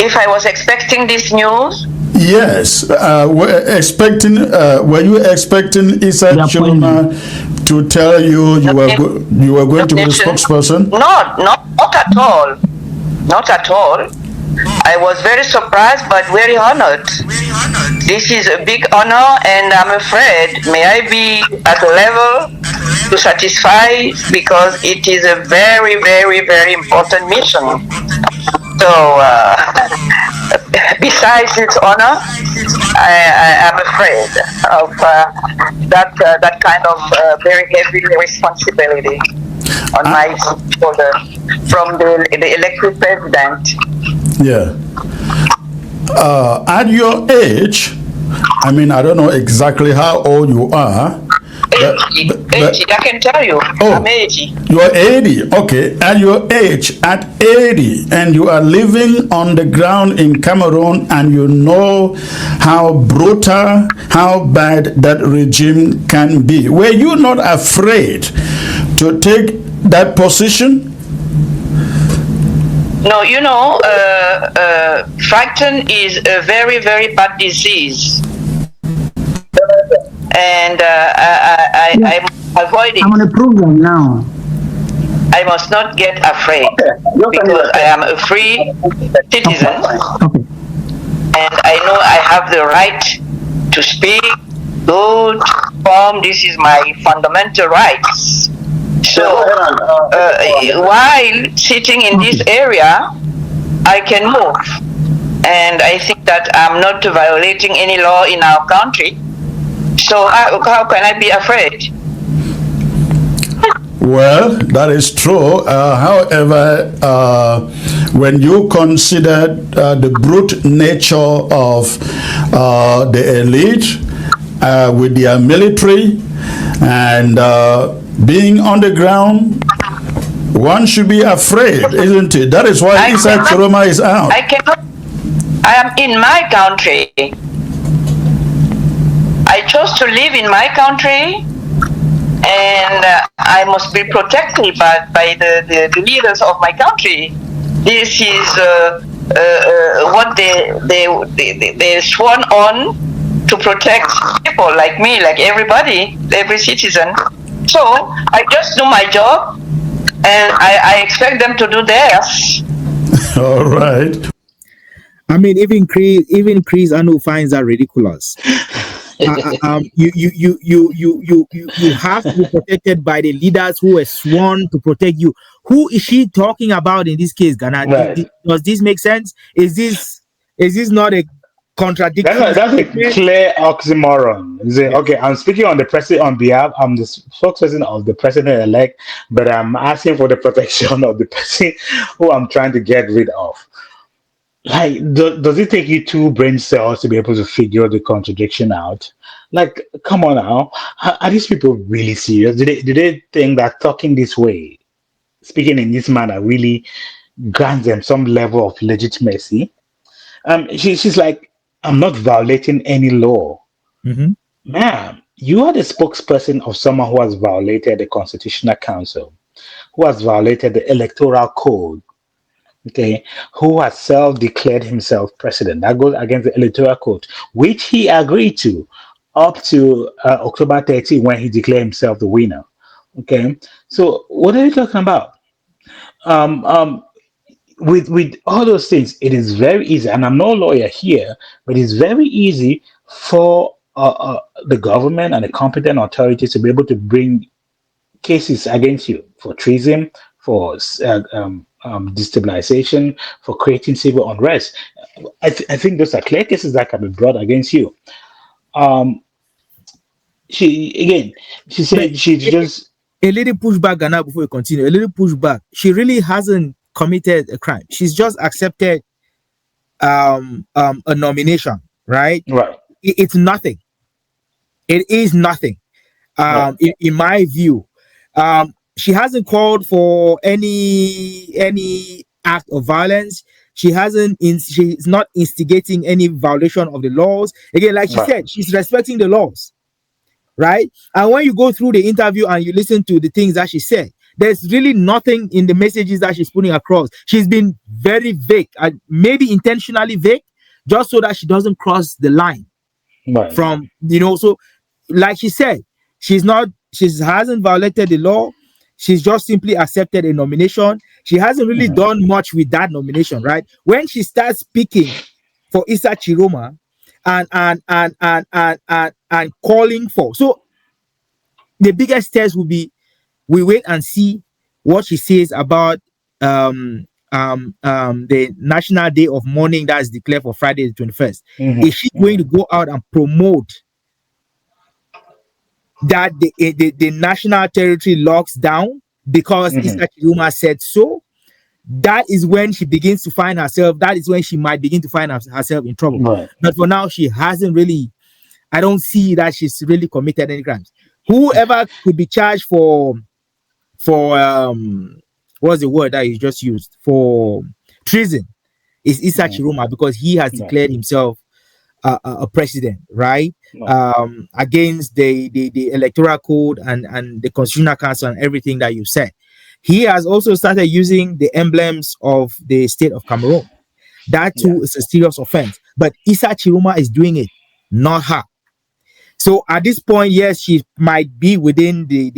if I was expecting this news. Yes, were you expecting Issa Tchiroma to tell you you were going to be the spokesperson? No, not at all. Not at all. I was very surprised but very honored. This is a big honor, and I'm afraid may I be at a level to satisfy, because it is a very, very, very important mission. So besides its honor, I am afraid of that kind of very heavy responsibility on my shoulder from the elected president. Yeah. At your age, I mean, I don't know exactly how old you are. 80, I can tell you. Oh, I'm 80. You are 80. Okay. At your age, at 80, and you are living on the ground in Cameroon, and you know how brutal, how bad that regime can be. Were you not afraid to take that position? No, frightened is a very, very bad disease. And I avoid it. I'm on a program now. I must not get afraid, because I am a free citizen, and I know I have the right to speak, go to perform. This is my fundamental rights. So while sitting in this area, I can move, and I think that I'm not violating any law in our country. So how can I be afraid? Well, that is true. However, when you consider the brute nature of the elite with their military and being on the ground, one should be afraid, isn't it? That is why Issa Tchiroma is out. I am in my country. I chose to live in my country, and I must be protected by the leaders of my country. This is what they sworn on, to protect people like me, like everybody, every citizen. So I just do my job, and I expect them to do theirs. All right. I mean, even Chris Anu finds that ridiculous. You have to be protected by the leaders who were sworn to protect you. Who is she talking about in this case, Ghana? Right. Does this make sense? Is this not a contradiction? That's a clear oxymoron. Okay, I'm speaking on the president on behalf. I'm the spokesperson of the president-elect, but I'm asking for the protection of the person who I'm trying to get rid of. Like, does it take you 2 brain cells to be able to figure the contradiction out? Like, come on now. Are these people really serious? Do they think that talking this way, speaking in this manner, really grants them some level of legitimacy? She's like, I'm not violating any law. Mm-hmm. Ma'am, you are the spokesperson of someone who has violated the Constitutional Council, who has violated the Electoral Code, okay, who has self-declared himself president. That goes against the Electoral Code, which he agreed to up to October 30, when he declared himself the winner. Okay, so what are you talking about? With all those things, it is very easy, and I'm no lawyer here, but it's very easy for the government and the competent authorities to be able to bring cases against you for treason, for destabilization, for creating civil unrest. I think those are clear cases that can be brought against you. She said she just a little pushback, Ghana, before we continue. A little pushback. She really hasn't committed a crime. She's just accepted a nomination, right? Right. It's nothing. It is nothing. Right. In my view, she hasn't called for any act of violence. She's not instigating any violation of the laws. Again, like she said, she's respecting the laws, right? And when you go through the interview and you listen to the things that she said, there's really nothing in the messages that she's putting across. She's been very vague, maybe intentionally vague, just so that she doesn't cross the line Right. from, so like she said, she hasn't violated the law. She's just simply accepted a nomination. She hasn't really done much with that nomination, right? When she starts speaking for Issa Tchiroma and calling for, so the biggest test will be, we wait and see what she says about the National Day of Mourning that is declared for Friday the 21st. Is she going to go out and promote that the national territory locks down because Issa Tchiroma said so? That is when she begins to find herself. That is when she might begin to find herself in trouble. Right. But for now, she hasn't really. I don't see that she's really committed any crimes. Whoever could be charged for what's the word that you just used, for treason, is Issa Tchiroma, because he has declared himself a president, right? Against the electoral code and the constitutional council and everything that you said. He has also started using the emblems of the state of Cameroon. That too is a serious offense. But Issa Tchiroma is doing it, not her. So at this point, yes, she might be within the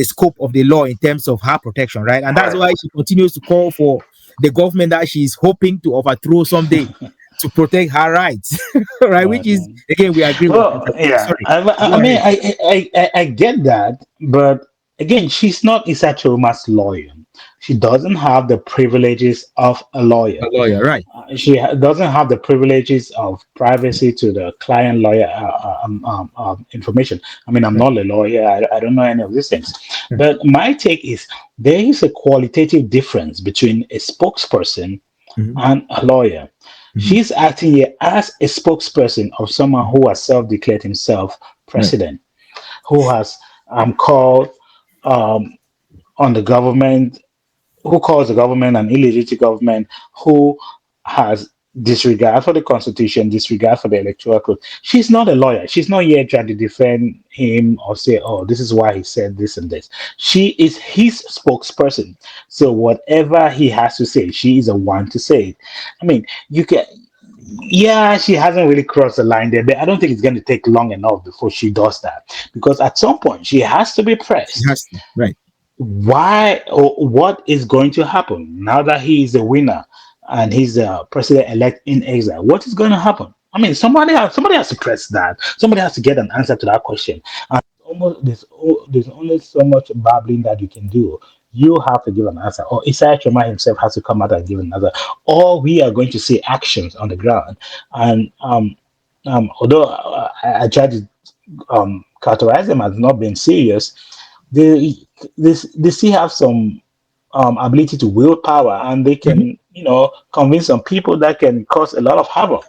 scope of the law in terms of her protection, right? And that's why she continues to call for the government that she's hoping to overthrow someday to protect her rights, right? Which is, again, we agree with. Yeah, Sorry. I mean, I get that, but again, she's not Issa Tchiroma's lawyer. She doesn't have the privileges of a lawyer. A lawyer, right? She doesn't have the privileges of privacy to the client lawyer information. I mean, I'm not a lawyer. I don't know any of these things. But my take is there is a qualitative difference between a spokesperson and a lawyer. She's acting here as a spokesperson of someone who has self-declared himself president, who has called on the government, who calls the government an illegitimate government, who has disregard for the constitution, disregard for the electoral code. She's not a lawyer. She's not here trying to defend him or say, oh, this is why he said this and this. She is his spokesperson. So whatever he has to say, she is the one to say it. I mean, you can, yeah, she hasn't really crossed the line there, but I don't think it's going to take long enough before she does that, because at some point she has to be pressed. Right. Why or what is going to happen now that he is a winner and he's the president-elect in exile? What is going to happen? I mean, somebody has to press that. Somebody has to get an answer to that question. And there's only so much babbling that you can do. You have to give an answer, or Issa Tchiroma himself has to come out and give an answer, or we are going to see actions on the ground. And although I try to characterize them as not being serious, they still have some ability to wield power, and they can convince some people that can cause a lot of havoc.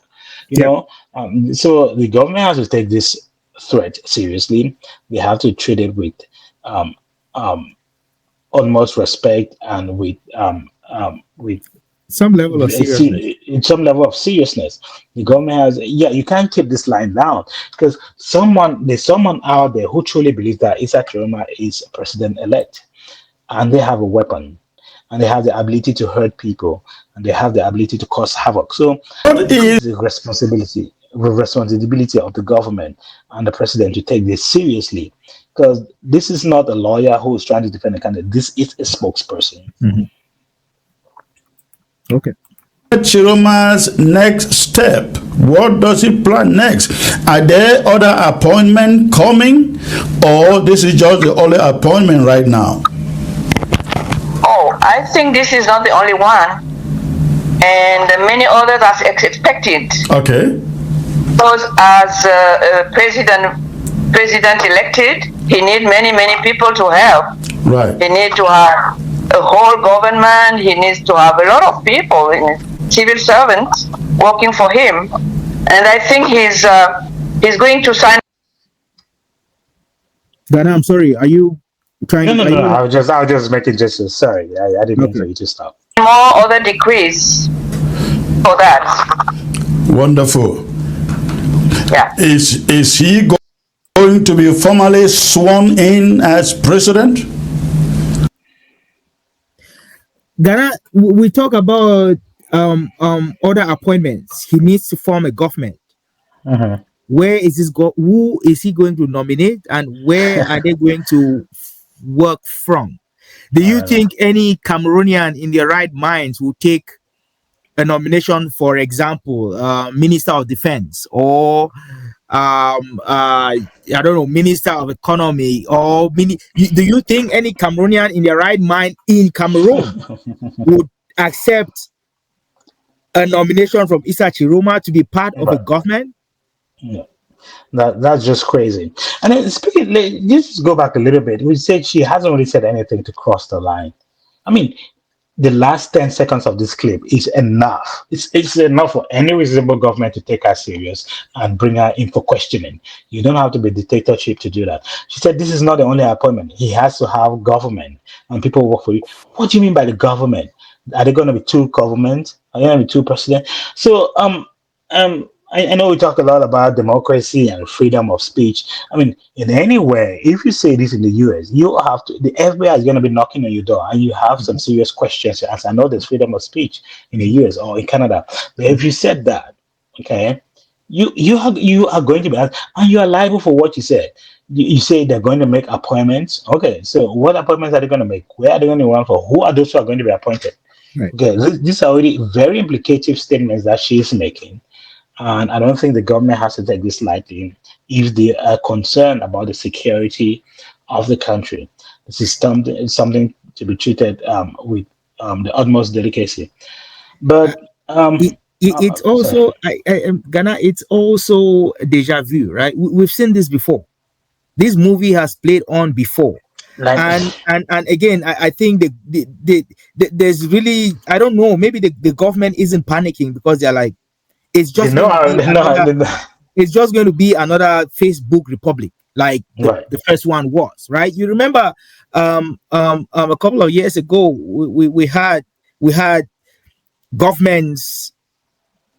So the government has to take this threat seriously. They have to treat it with utmost respect and with some level of seriousness. Some level of seriousness. The government has, you can't keep this line down, because there's someone out there who truly believes that Issa Tchiroma is president-elect, and they have a weapon, and they have the ability to hurt people, and they have the ability to cause havoc. So it is the responsibility of the government and the president to take this seriously, because this is not a lawyer who is trying to defend a candidate. This is a spokesperson. Okay. Tchiroma's next step. What does he plan next? Are there other appointments coming, or this is just the only appointment right now? Oh, I think this is not the only one, and many others are expected. Okay. Because as president elected, he needs many people to help. Right. He needs to have a whole government. He needs to have a lot of people, civil servants, working for him. And I think he's going to sign. Ghana, I'm sorry. Are you trying? No. I was just making gestures. Sorry, I didn't mean for you to stop. More other decrees for that. Wonderful. Yeah. Is he going going to be formally sworn in as president? Ghana, we talk about other appointments. He needs to form a government. Where is this who is he going to nominate, and where are they going to work from? Do you think any Cameroonian in their right minds will take a nomination, for example, Minister of Defense, or I don't know, Minister of Economy, or do you think any Cameroonian in their right mind in Cameroon would accept a nomination from Issa Tchiroma to be part of a government? Yeah. That's just crazy. And then speaking, let's go back a little bit. We said she hasn't really said anything to cross the line. I mean, the last 10 seconds of this clip is enough. It's enough for any reasonable government to take her serious and bring her in for questioning. You don't have to be dictatorship to do that. She said this is not the only appointment. He has to have government and people work for you. What do you mean by the government? Are there going to be two governments? Are there going to be two presidents? So I know we talk a lot about democracy and freedom of speech. I mean, in anywhere, if you say this in the US, you have to, the FBI is going to be knocking on your door and you have some serious questions to answer. I know there's freedom of speech in the US or in Canada, but if you said that, okay, you are going to be asked, and you are liable for what you said. You say they're going to make appointments. Okay, so what appointments are they going to make? Where are they going to run for? Who are those who are going to be appointed? Right. Okay, these are already very implicative statements that she's making. And I don't think the government has to take this lightly if they are concerned about the security of the country. This is something to be treated with the utmost delicacy. But it's also Ghana. It's also deja vu, right? We've seen this before. This movie has played on before. And again, I think there's really, I don't know, maybe the government isn't panicking because they're like, it's just it's just going to be another Facebook Republic like the first one was, right? You remember a couple of years ago we had governments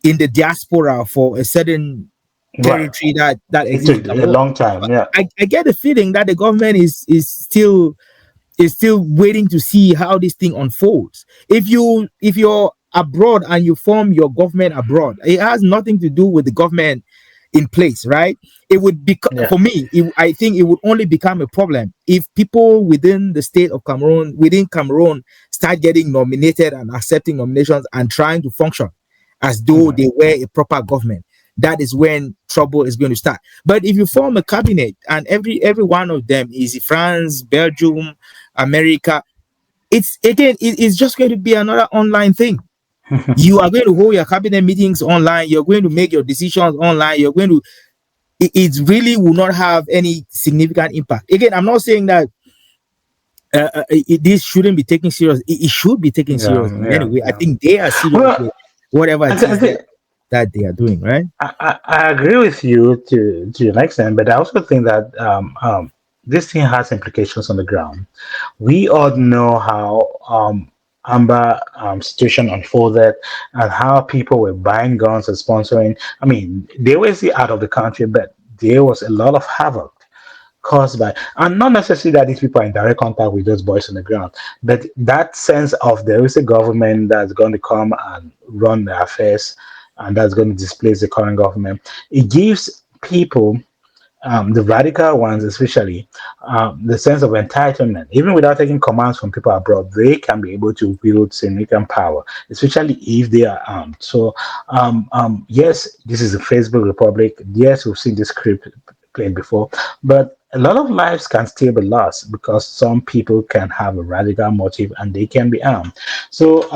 in the diaspora for a certain territory that exists a long time. Yeah, I get the feeling that the government is still waiting to see how this thing unfolds. If you're abroad and you form your government abroad, it has nothing to do with the government in place, right? It would be for me, I think it would only become a problem if people within the state of Cameroon, within Cameroon, start getting nominated and accepting nominations and trying to function as though they were a proper government. That is when trouble is going to start. But if you form a cabinet and every one of them is France, Belgium, America, it's just going to be another online thing. You are going to hold your cabinet meetings online. You're going to make your decisions online. You're going to. It really will not have any significant impact. Again, I'm not saying that this shouldn't be taken serious. It should be taken serious anyway. I think they are serious with whatever it is that they are doing, right? I agree with you to an extent, but I also think that this thing has implications on the ground. We all know how Amber situation unfolded and how people were buying guns and sponsoring. I mean, they were out of the country, but there was a lot of havoc caused by, and not necessarily that these people are in direct contact with those boys on the ground, but that sense of there is a government that's going to come and run the affairs and that's going to displace the current government. It gives people, the radical ones especially, the sense of entitlement. Even without taking commands from people abroad, they can be able to wield significant power, especially if they are armed. So, yes, this is a Facebook Republic. Yes, we've seen this script played before, but a lot of lives can still be lost because some people can have a radical motive and they can be armed. So,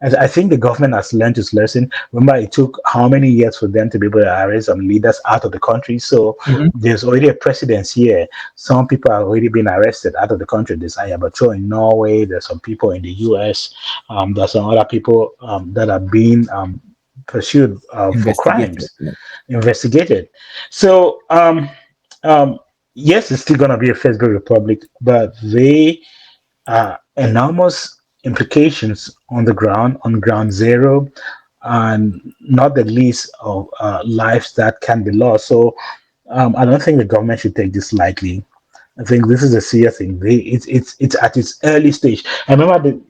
I think the government has learned its lesson. Remember, it took how many years for them to be able to arrest some leaders out of the country. So there's already a precedence here. Some people have already been arrested out of the country. There's Ayabacho in Norway. There's some people in the US. There's some other people that are being pursued for crimes, investigated. So yes, it's still going to be a Facebook Republic, but they are enormous implications on ground zero, and not the least of lives that can be lost. So I don't think the government should take this lightly. I think this is a serious thing. It's at its early stage. I remember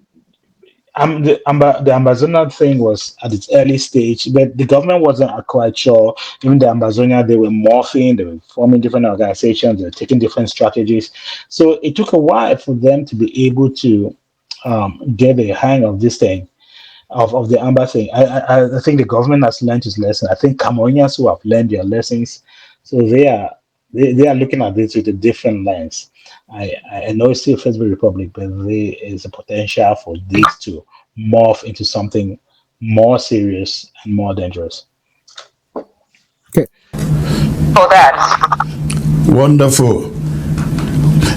the Amazonia thing was at its early stage, but the government wasn't quite sure. Even the Amazonia, they were morphing, they were forming different organizations, they were taking different strategies. So it took a while for them to be able to get a hang of this thing, of the Amber thing. I think the government has learned its lesson. I think Cameroonians who have learned their lessons, so they are looking at this with a different lens. I know it's still Facebook Republic, but there is a potential for this to morph into something more serious and more dangerous. Okay. For that. Wonderful.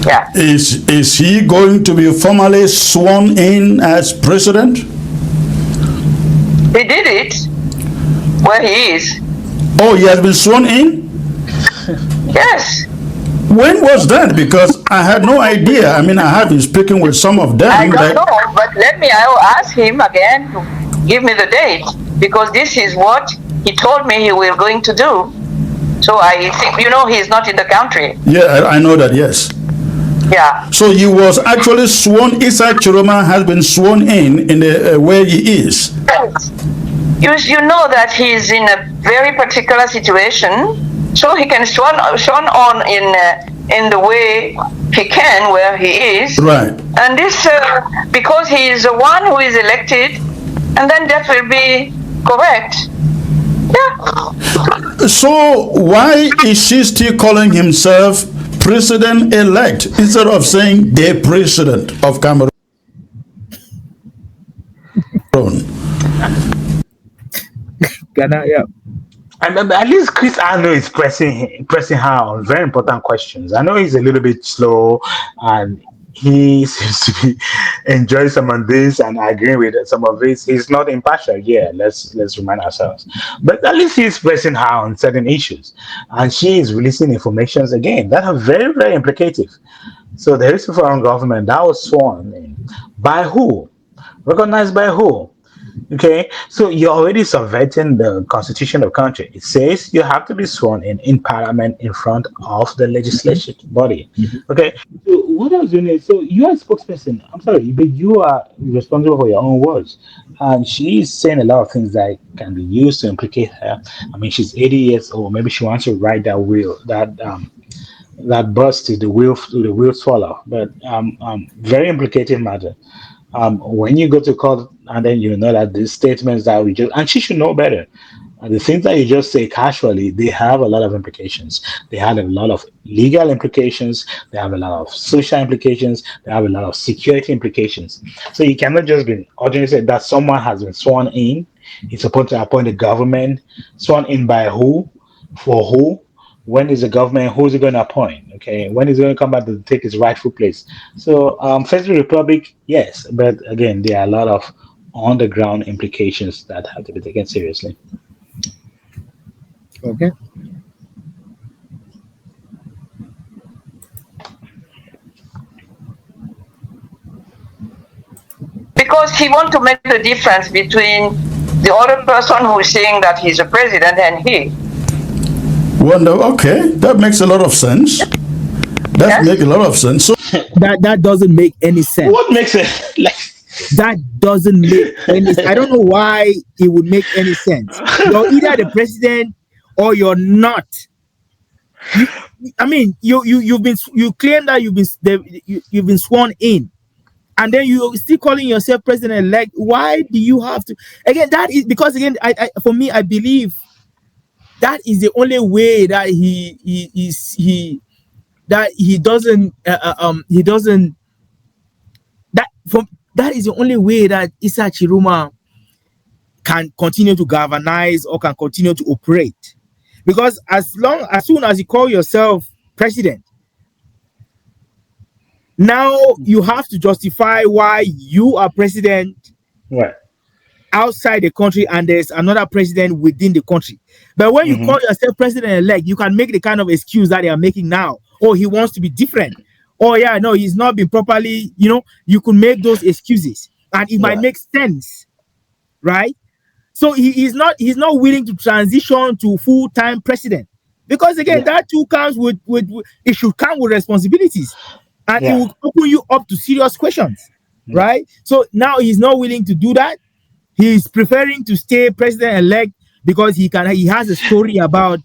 Yeah. Is he going to be formally sworn in as president? He did it where he is. Oh, he has been sworn in? Yes. When was that? Because I had no idea. I mean, I have been speaking with some of them. I don't know, but I will ask him again to give me the date, because this is what he told me he was going to do. So I think, he's not in the country. Yeah, I know that, yes. Yeah. So he was actually sworn, Issa Tchiroma has been sworn in the where he is. Yes. You know that he's in a very particular situation, so he can sworn on in the way he can where he is. Right. And this, because he is the one who is elected, and then that will be correct. Yeah. So why is he still calling himself president-elect instead of saying the president of Cameroon? Ghana, yeah. And at least Chris Arno is pressing her on very important questions. I know he's a little bit slow, and he seems to be enjoying some of this and agreeing with some of this. He's not impartial. Yeah, let's remind ourselves. But at least he's pressing her on certain issues, and she is releasing informations again that are very, very implicative. So there is a foreign government that was sworn in by who, recognized by who. Okay, so you're already subverting the constitution of the country. It says you have to be sworn in parliament in front of the legislative body. Okay, so what I was doing is, so you are a spokesperson. I'm sorry, but you are responsible for your own words. And she is saying a lot of things that can be used to implicate her. I mean, she's 80 years old. Maybe she wants to write that will, that bus to the wheel swallow. But very implicating matter. When you go to court, and then you know that these statements that we just, and she should know better. And the things that you just say casually, they have a lot of implications. They have a lot of legal implications. They have a lot of social implications. They have a lot of security implications. So you cannot just be ordinarily say that someone has been sworn in. It's supposed to appoint a government. Sworn in by who? For who? When is the government? Who's it going to appoint? Okay, when is it going to come back to take its rightful place? So, Federal Republic, yes, but again, there are a lot of on-the-ground implications that have to be taken seriously. Okay. Because he wants to make the difference between the other person who is saying that he's a president and he. Wonder. Okay, that makes a lot of sense. That makes a lot of sense. So that doesn't make any sense. What makes it like? That doesn't make any sense. I don't know why it would make any sense. You're either the president or you're not. You claim that you've been sworn in, and then you're still calling yourself president-elect. Why do you have to? Again, that is because for me, I believe that is the only way that that is the only way that Issa Tchiroma can continue to galvanize or can continue to operate. Because as soon as you call yourself president, now you have to justify why you are president outside the country and there's another president within the country. But when you call yourself president-elect, you can make the kind of excuse that they are making now. Oh, he wants to be different. Oh yeah, no, he's not been properly, you could make those excuses and it might make sense, right? So he's not willing to transition to full-time president. Because again, that too comes with it should come with responsibilities, and it will open you up to serious questions, right? So now he's not willing to do that. He's preferring to stay president-elect because he has a story about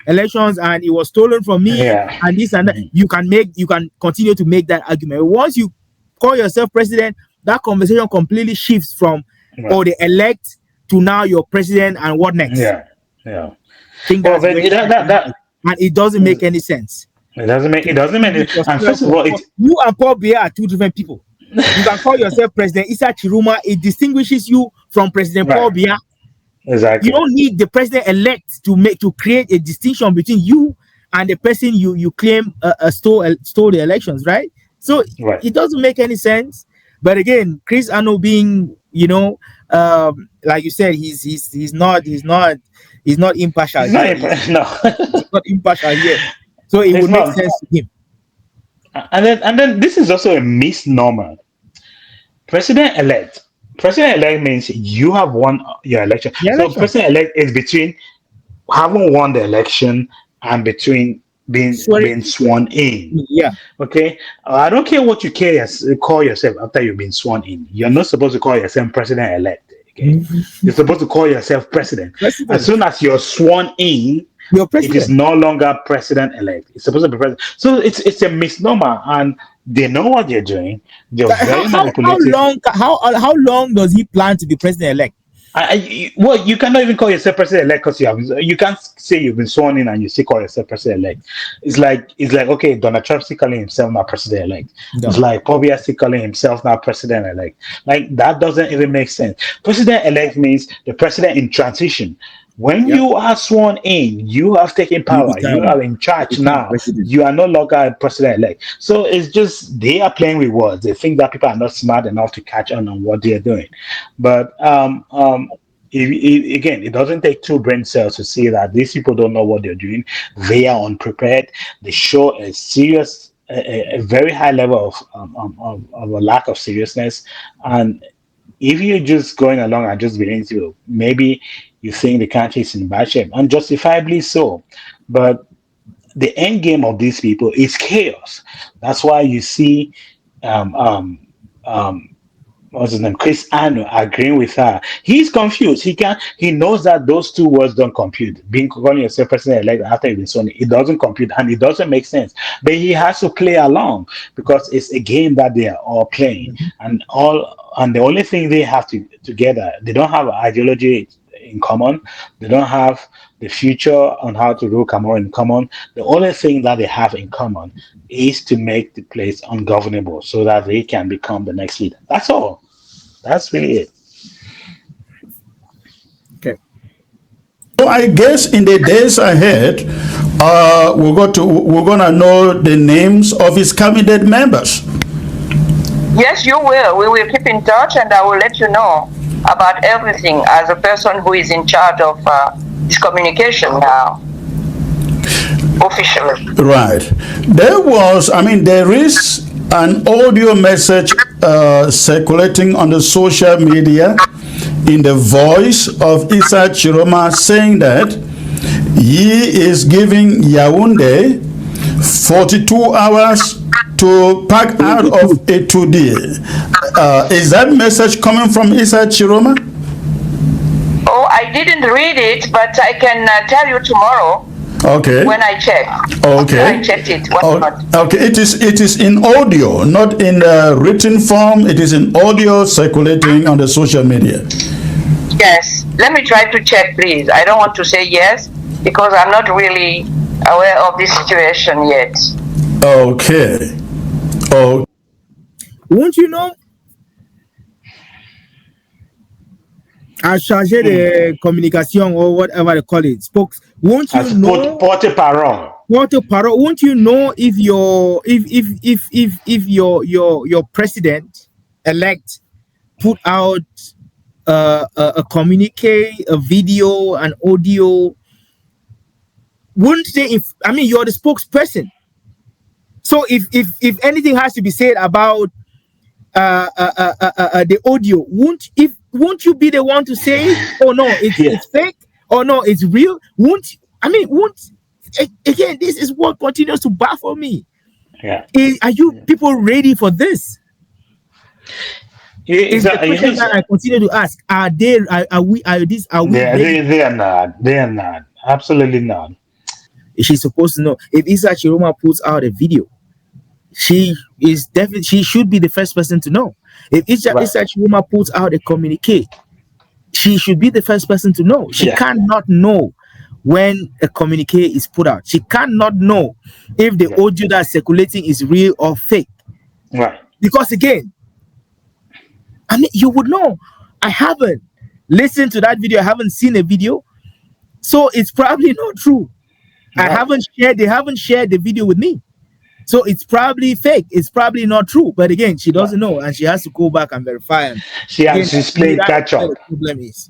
elections and it was stolen from me and this and that. You can continue to make that argument. Once you call yourself president, that conversation completely shifts from the elect to now you're president and what next? I think that's and it doesn't make any sense. It doesn't make any sense. And first of all, you and Paul Biya are two different people. You can call yourself President Issa Tchiroma. It distinguishes you from President Paul Biya. Exactly. You don't need the president-elect to create a distinction between you and the person you claim stole the elections, right? So it doesn't make any sense. But again, Chris Ano being, like you said, he's not impartial. He's not impartial yet. So it would make sense to him. And then this is also a misnomer. President-elect means you have won your election. So president-elect is between having won the election and between being sworn in. Yeah. Okay. I don't care what you call yourself after you've been sworn in. You're not supposed to call yourself president-elect. Okay. You're supposed to call yourself president. As soon as you're sworn in, it is no longer president-elect. It's supposed to be president. So it's a misnomer, and they know what they're doing. They're very manipulative. How long does he plan to be president-elect? Well, you cannot even call yourself president-elect because you can't say you've been sworn in and you still call yourself president-elect. It's like okay, Donald Trump still calling himself now president-elect. No. It's like Paul Biya still calling himself now president-elect. Like that doesn't even make sense. President-elect means the president in transition. When you are sworn in, you have taken power. You are in charge now. You are no longer president-elect. So it's just they are playing with words. They think that people are not smart enough to catch on what they are doing. But again, it doesn't take two brain cells to see that these people don't know what they're doing. They are unprepared. They show a serious, a very high level of a lack of seriousness. And if you're just going along and just beginning to maybe you think the country is in bad shape, and justifiably so. But the end game of these people is chaos. That's why you see what's his name, Chris Ano agreeing with her. He's confused. He knows that those two words don't compute. Being calling yourself president-elect after you've been sworn in, it doesn't compute and it doesn't make sense. But he has to play along because it's a game that they are all playing. And the only thing they have together, they don't have ideology in common. They don't have the future on how to rule Cameroon in common. The only thing that they have in common is to make the place ungovernable so that they can become the next leader. That's all. That's really it. Okay. So I guess in the days ahead, we're gonna know the names of his cabinet members. Yes, you will. We will keep in touch, and I will let you know about everything as a person who is in charge of this communication now, officially. Right. There is an audio message circulating on the social media in the voice of Issa Tchiroma saying that he is giving Yaoundé 42 hours to pack out of A2D. Is that message coming from Issa Tchiroma? Oh, I didn't read it, but I can tell you tomorrow. Okay. When I check. Okay. I checked it. Okay. It is in audio, not in written form. It is in audio circulating on the social media. Yes. Let me try to check, please. I don't want to say yes because I'm not really aware of this situation yet. Okay. Oh. Won't you know? À charger de communication or whatever they call it. Won't you know? Porte-parole. Porte-parole. Won't you know if your president elect put out a communique, a video, an audio? Wouldn't they? You're the spokesperson. So if anything has to be said about the audio, won't you be the one to say, oh no, it's fake, or no, it's real? I mean, won't again? This is what continues to baffle me. Yeah. Are you people ready for this? Is the question that I continue to ask? Are they? Are we? Are this? Are we ready? They are not. They are not. Absolutely not. She's supposed to know. If Issa Tchiroma puts out a video, she is definitely, she should be the first person to know. If Issa Right. Tchiroma puts out a communique, she should be the first person to know. She Yeah. cannot know when a communique is put out. She cannot know if the Yeah. audio that's circulating is real or fake. Right. Because again, I mean, you would know. I haven't listened to that video. I haven't seen a video, so it's probably not true. I Right. haven't shared. They haven't shared the video with me, so it's probably fake. It's probably not true. But again, she doesn't know, and she has to go back and verify. And again, She's playing that's catch where up. the problem is.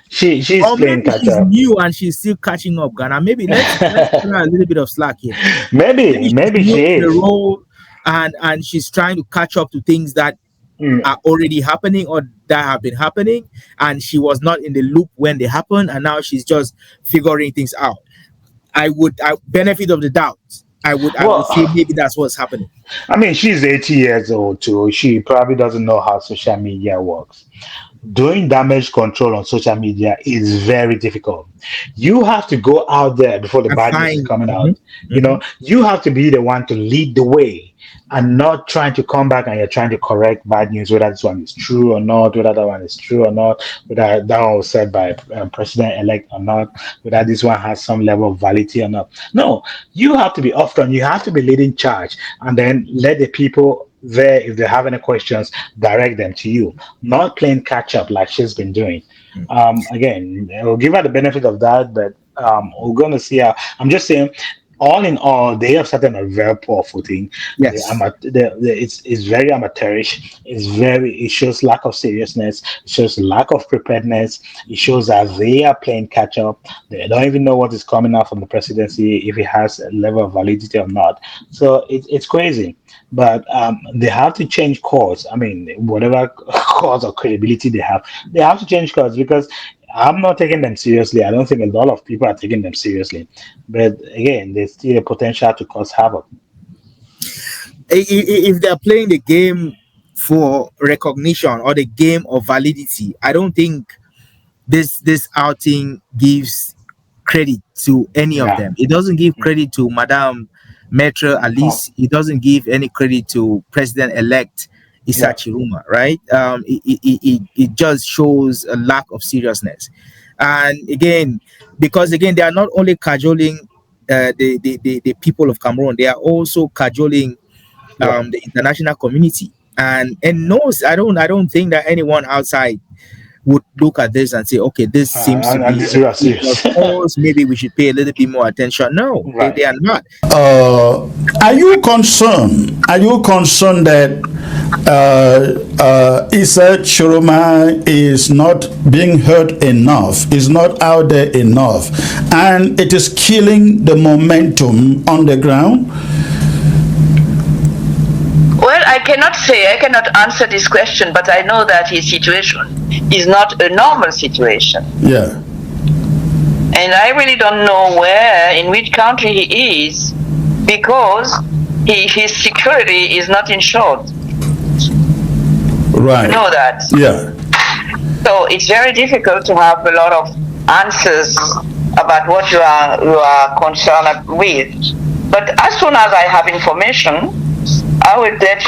She's Or playing maybe catch she's up. new and she's still catching up, Ghana. Maybe let's give her a little bit of slack here. Maybe she's Maybe new she to the is. role, and she's trying to catch up to things that Mm. are already happening or that have been happening, and she was not in the loop when they happened, and now she's just figuring things out. I benefit of the doubt. I would say Well, maybe that's what's happening. I mean, she's 80 years old too. She probably doesn't know how social media works. Doing damage control on social media is very difficult. You have to go out there before the I bad news is find coming out. You have to be the one to lead the way and not trying to come back and you're trying to correct bad news, whether this one is true or not, whether that one is true or not, whether that one was said by president-elect or not, whether this one has some level of validity or not. No, you have to be upfront. You have to be leading charge and then let the people there, if they have any questions, direct them to you, not playing catch up like she's been doing. Again, we'll give her the benefit of that, but we're going to see how. I'm just saying, all in all, they have started on a very poor footing. yes. It's very amateurish. It shows lack of seriousness. It shows lack of preparedness. It shows that they are playing catch up. They don't even know what is coming out from the presidency, if it has a level of validity or not. So it's crazy. But they have to change course. I mean, whatever cause or credibility they have to change course because I'm not taking them seriously. I don't think a lot of people are taking them seriously. But again, there's still a potential to cause havoc. If they're playing the game for recognition or the game of validity, I don't think this outing gives credit to any of Yeah. them. It doesn't give credit to Madame Maître Alice. It doesn't give any credit to President-elect Issa Yeah. Tchiroma, right? It just shows a lack of seriousness. And again, because again, they are not only cajoling the people of Cameroon, they are also cajoling the international community. And no, I don't think that anyone outside would look at this and say, okay, this seems to And be this is serious. of course, maybe we should pay a little bit more attention. No, Right. they are not. Are you concerned? Are you concerned that Issa Tchiroma is not being heard enough, is not out there enough, and it is killing the momentum on the ground? Well, I cannot answer this question, but I know that his situation is not a normal situation. Yeah. And I really don't know in which country he is, because his security is not insured. Right. You know that. Yeah. So it's very difficult to have a lot of answers about what you are concerned with. But as soon as I have information, I will let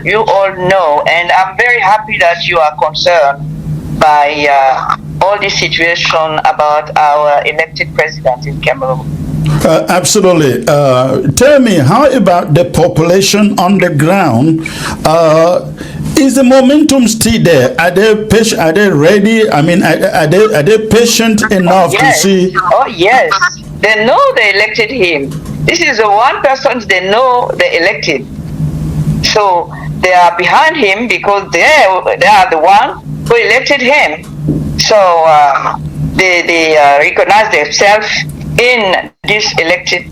you all know, and I'm very happy that you are concerned by all this situation about our elected president in Cameroon. Absolutely. Tell me, how about the population on the ground? Is the momentum still there? Are they patient? Are they ready? I mean, are they patient enough to see? Oh yes, they know they elected him. This is the one person they know they elected. So they are behind him because they are the one who elected him. So they recognize themselves in this elected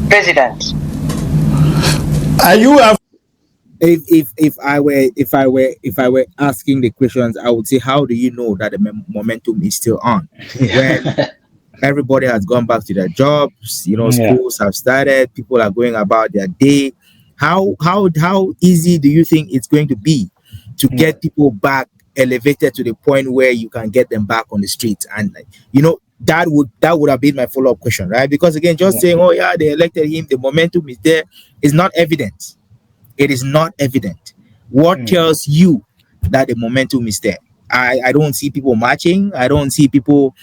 president. Are you? If I were asking the questions, I would say, how do you know that the momentum is still on? Everybody has gone back to their jobs. Yeah. Schools have started. People are going about their day. How easy do you think it's going to be to Yeah. get people back elevated to the point where you can get them back on the streets? And that would have been my follow-up question, right? Because again, just Yeah. saying, oh yeah, they elected him, the momentum is there, is not evident. It is not evident. What Mm. tells you that the momentum is there? I don't see people marching. I don't see people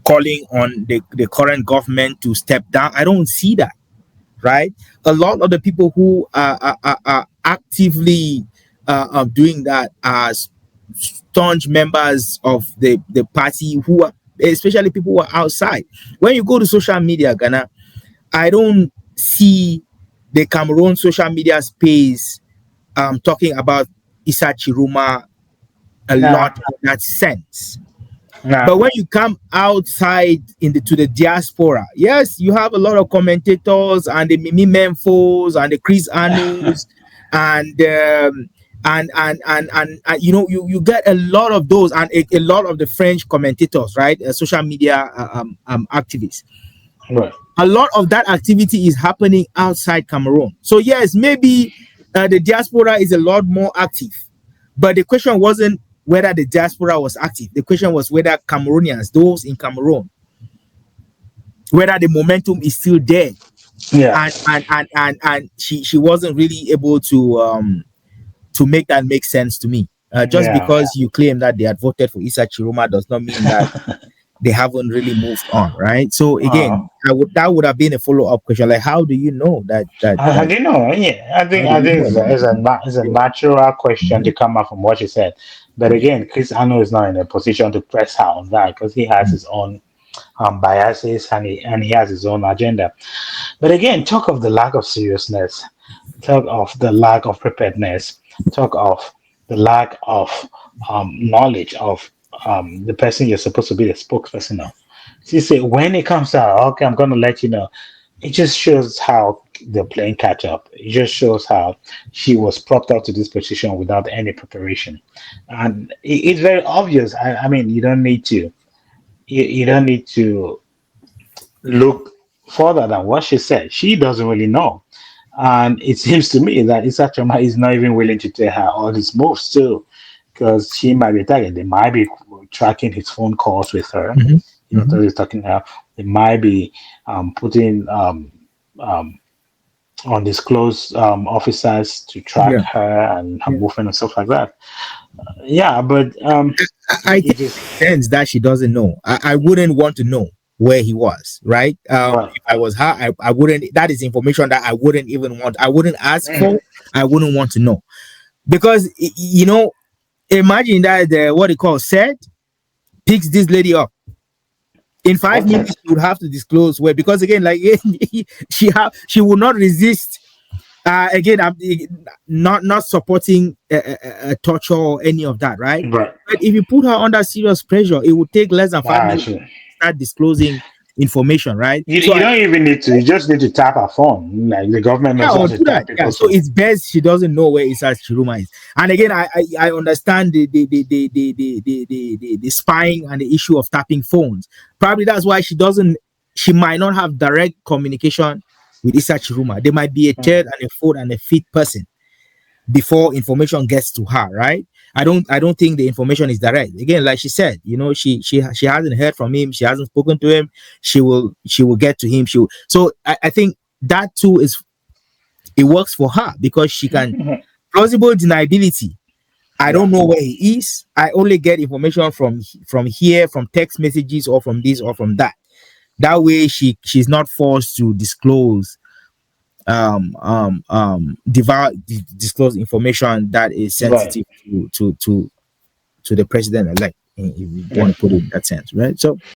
calling on the current government to step down. I don't see that, right? A lot of the people who are actively doing that are staunch members of the party, who are, especially people who are outside. When you go to social media, Ghana, I don't see the Cameroon social media space talking about Issa Chiroma a Nah. lot in that sense. Nah. But when you come outside to the diaspora, yes, you have a lot of commentators and the Mimi Memphos and the Chris Anus and you get a lot of those, and a lot of the French commentators, right? Social media activists. Right. A lot of that activity is happening outside Cameroon. So yes, maybe the diaspora is a lot more active, but the question wasn't whether the diaspora was active. The question was whether Cameroonians, those in Cameroon, whether the momentum is still there. Yeah. And she wasn't really able to make that make sense to me. Just Yeah. because you claim that they had voted for Issa Chiroma does not mean that they haven't really moved on, right? So Uh, again, that would have been a follow-up question. Like, how do you know that I didn't know. Yeah, how do I you think know it's a natural question to come up from what she said. But again, Chris Ano is not in a position to press her on that because he has his own biases and he has his own agenda. But again, talk of the lack of seriousness, talk of the lack of preparedness, talk of the lack of knowledge of the person you're supposed to be the spokesperson of. She said, when it comes out, okay, I'm going to let you know. It just shows how they're playing catch up. It just shows how she was propped up to this position without any preparation. And it's very obvious. I mean, you don't need to look further than what she said. She doesn't really know. And it seems to me that Issa Choma is not even willing to tell her all his moves too, because she might be targeted. They might be tracking his phone calls with her. Mhm. So Mhm. he's talking to her. They might be putting um, undisclosed officers to track Yeah, her and her yeah. movement and stuff like that. Yeah, but I it think just it makes sense that she doesn't know. I wouldn't want to know where he was, right? right. If I was her, I wouldn't. That is information that I wouldn't even want. I wouldn't ask Mm. for. I wouldn't want to know, because imagine that what they call said picks this lady up in 5 minutes. Okay. You would have to disclose where, because again, like she will not resist. Again, I'm not supporting torture or any of that, right? Right. But if you put her under serious pressure, it would take less than five Ah, minutes sure. to start disclosing information, right? So You don't even need to. You just need to tap a phone. Like the government yeah, knows how or to do that. tap Yeah. people's So phone. it's best she doesn't know where Issa Chiruma is. And again, I understand the spying and the issue of tapping phones. Probably that's why she might not have direct communication with Issa Chiruma. There might be a third and a fourth and a fifth person before information gets to her, right? I don't think the information is direct. Again, like she said, she hasn't heard from him, she hasn't spoken to him. She will get to him. So I think that too it works for her, because she can plausible deniability. I Yeah. don't know where he is. I only get information from here, from text messages, or from this or from that. That way she's not forced to disclose disclose information that is Right. sensitive to the president elect, if you want to put it in that sense, right? So